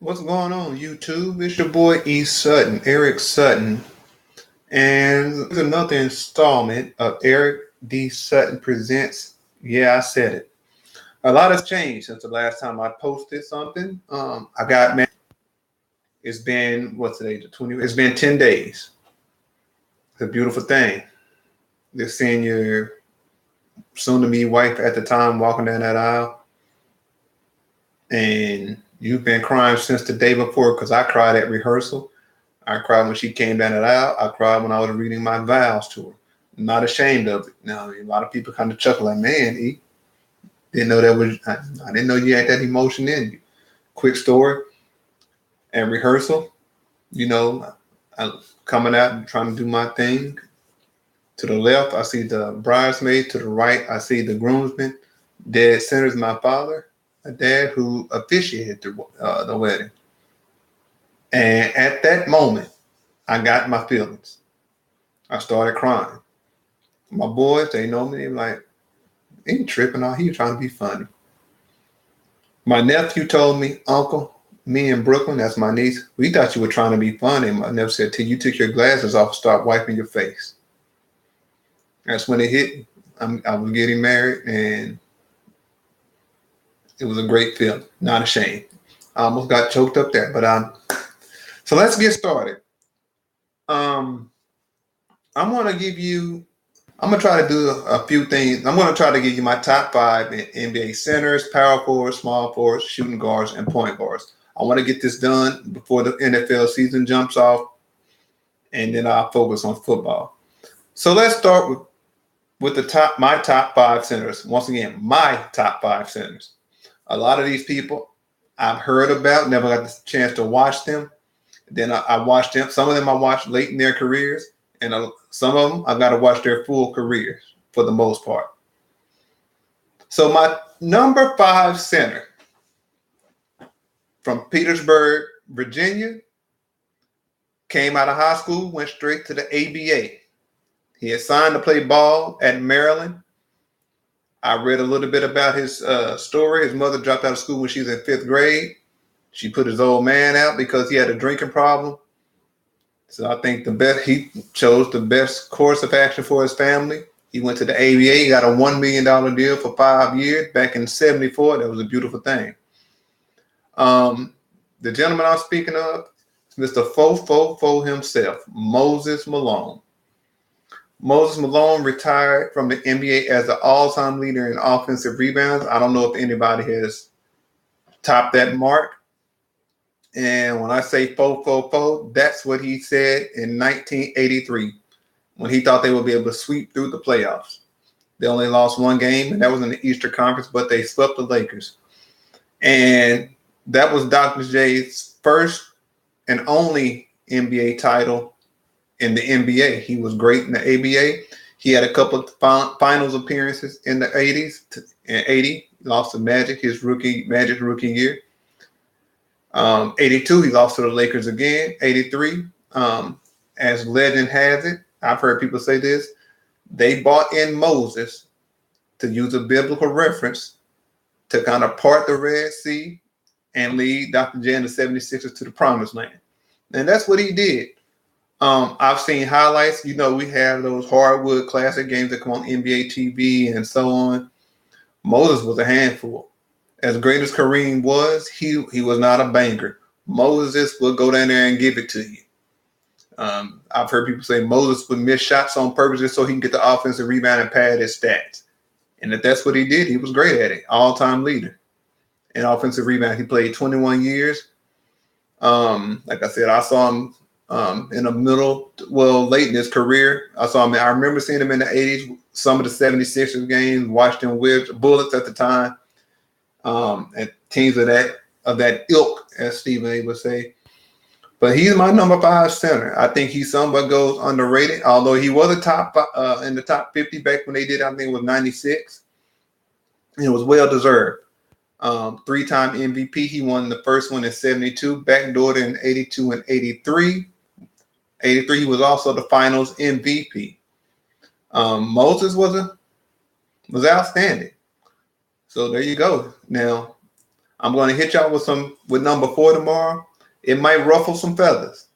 What's going on, YouTube? It's your boy E. Sutton, Eric Sutton, and there's another installment of Eric D. Sutton Presents. Yeah, I said it. A lot has changed since the last time I posted something. I got man. It's been what's today? The 20. It's been 10 days. It's a beautiful thing. Just seeing your soon-to-be wife at the time walking down that aisle, and you've been crying since the day before because I cried at rehearsal. I cried when she came down the aisle. I cried when I was reading my vows to her. I'm not ashamed of it. Now, a lot of people kind of chuckle like, man, E, didn't know that was, I didn't know you had that emotion in you. Quick story. At rehearsal, I coming out and trying to do my thing. To the left, I see the bridesmaid. To the right, I see the groomsman. Dead center is my father, a dad who officiated the wedding. And at that moment, I got my feelings. I started crying. My boys, they know me. They're like, he ain't tripping out. He trying to be funny. My nephew told me, Uncle, me and Brooklyn, that's my niece, we thought you were trying to be funny. My nephew said, till you took your glasses off and start wiping your face. That's when it hit me. I was getting married, and it was a great feeling. Not ashamed. I almost got choked up there, but so let's get started. I'm gonna give you. I'm gonna try to do a few things. I'm gonna try to give you my top 5 NBA centers, power forwards, small forwards, shooting guards, and point guards. I want to get this done before the NFL season jumps off, and then I'll focus on football. So let's start with my top 5 centers. Once again, my top 5 centers. A lot of these people I've heard about, never got the chance to watch them. Then I watched them. Some of them I watched late in their careers, and some of them I've got to watch their full careers for the most part. So my number 5 center from Petersburg, Virginia, came out of high school, went straight to the ABA. He had signed to play ball at Maryland. I read a little bit about his story. His mother dropped out of school when she was in 5th grade. She put his old man out because he had a drinking problem. So I think he chose the best course of action for his family. He went to the ABA, he got a $1 million deal for 5 years back in '74. That was a beautiful thing. The gentleman I'm speaking of is Mr. Fo himself, Moses Malone. Moses Malone retired from the NBA as an all-time leader in offensive rebounds. I don't know if anybody has topped that mark. And when I say fo, that's what he said in 1983 when he thought they would be able to sweep through the playoffs. They only lost one game, and that was in the Eastern Conference, but they swept the Lakers. And that was Dr. J's first and only NBA title in the NBA. He was great in the ABA. He had a couple of finals appearances in the 80s. In 80, lost to Magic, Magic's rookie year. 82, he lost to the Lakers again. 83, as legend has it, I've heard people say this, they bought in Moses, to use a biblical reference, to kind of part the Red Sea and lead Dr. J and the 76ers to the promised land. And that's what he did. I've seen highlights. We have those hardwood classic games that come on NBA TV and so on. Moses was a handful. As great as Kareem was, he was not a banger. Moses would go down there and give it to you. I've heard people say Moses would miss shots on purpose just so he can get the offensive rebound and pad his stats. And if that's what he did, he was great at it. All-time leader in offensive rebound. He played 21 years. Like I said, I saw him in the late in his career. I remember seeing him in the 80s, some of the 76ers games, watched him with Bullets at the time. And teams of that ilk, as Stephen A would say. But he's my number 5 center. I think he's somewhat goes underrated, although he was in the top 50 back when they did, I think it was 96. And it was well deserved. 3-time MVP. He won the first one in 72, backdoored in 82 and 83. 83, he was also the finals MVP. Moses was outstanding. So there you go. Now, I'm going to hit y'all with number 4 tomorrow. It might ruffle some feathers.